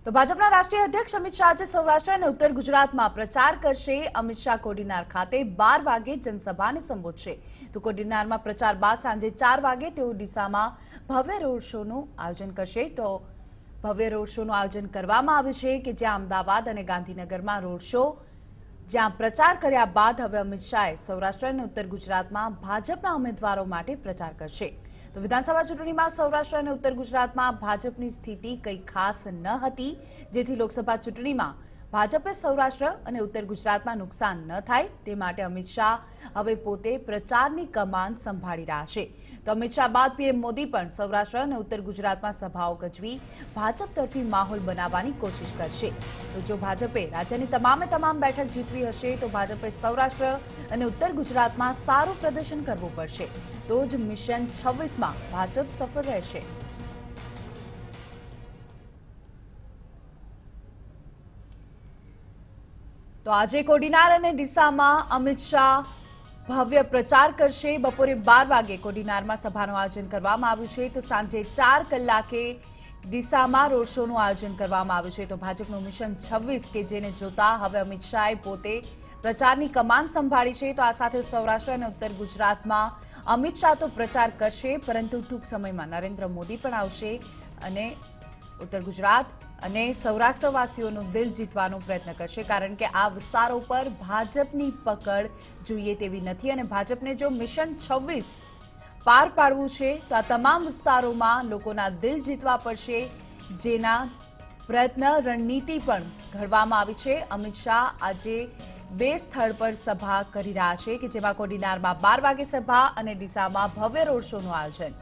તો ભાજપના રાષ્ટ્રીય અધ્યક્ષ અમિત શાહ આજે સૌરાષ્ટ્ર અને ઉત્તર ગુજરાતમાં પ્રચાર કરશે। અમિત શાહ કોડીનાર ખાતે 12 વાગે જનસભાને સંબોધશે। તો કોડીનારમાં પ્રચાર બાદ સાંજે 4 વાગે તેઓ ડીસામાં ભવ્ય રોડ શોનું આયોજન કરશે। તો ભવ્ય રોડ શોનું આયોજન કરવામાં આવ્યું છે કે જ્યાં અમદાવાદ અને ગાંધીનગરમાં રોડ શો જ્યાં પ્રચાર કર્યા બાદ હવે અમિત શાહે સૌરાષ્ટ્ર અને ઉત્તર ગુજરાતમાં ભાજપના ઉમેદવારો માટે પ્રચાર કરશે। તો વિધાનસભા ચૂંટણીમાં સૌરાષ્ટ્ર અને ઉત્તર ગુજરાતમાં ભાજપની સ્થિતિ કંઈ ખાસ ન હતી, જેથી લોકસભા ચૂંટણીમાં ભાજપે સૌરાષ્ટ્ર અને ઉત્તર ગુજરાતમાં નુકસાન ન થાય તે માટે અમિત શાહ હવે પોતે પ્રચારની કમાન સંભાળી રહ્યા છે। તો અમિત શાહ બાદ પીએમ મોદી પણ સૌરાષ્ટ્ર અને ઉત્તર ગુજરાતમાં સભાઓ ગજવી ભાજપ તરફી માહોલ બનાવવાની કોશિશ કરશે। તો જો ભાજપે રાજ્યની તમામ બેઠક જીતવી હશે તો ભાજપે સૌરાષ્ટ્ર અને ઉત્તર ગુજરાતમાં સારું પ્રદર્શન કરવું પડશે, તો જ મિશન 26માં ભાજપ સફળ રહેશે। તો આજે કોડીનાર અને ડીસામાં અમિત શાહ ભવ્ય પ્રચાર કરશે। બપોરે 12 વાગે કોડીનારમાં સભાનું આયોજન કરવામાં આવ્યું છે, તો સાંજે 4 કલાકે ડીસામાં રોડ શોનું આયોજન કરવામાં આવ્યું છે। તો ભાજપનું મિશન 26 કે જેને જોતા હવે અમિત શાહે પોતે પ્રચારની કમાન સંભાળી છે। તો આ સાથે સૌરાષ્ટ્ર અને ઉત્તર ગુજરાતમાં અમિત શાહ તો પ્રચાર કરશે, પરંતુ ટૂંક સમયમાં નરેન્દ્ર મોદી પણ આવશે અને ઉત્તર ગુજરાત અને સૌરાષ્ટ્રવાસીઓનું દિલ જીતવાનો પ્રયત્ન કરશે, કારણ કે આ વિસ્તારો પર ભાજપની પકડ જોઈએ તેવી નથી અને ભાજપને જો મિશન 26 પાર પાડવું છે તો આ તમામ વિસ્તારોમાં લોકોના દિલ જીતવા પડશે, જેના પ્રયત્ન રણનીતિ પણ ઘડવામાં આવી છે। અમિત શાહ આજે 2 સ્થળ પર સભા કરી રહ્યા છે કે જેમાં કોડીનારમાં 12 વાગે સભા અને ડીસામાં ભવ્ય રોડ શોનું આયોજન।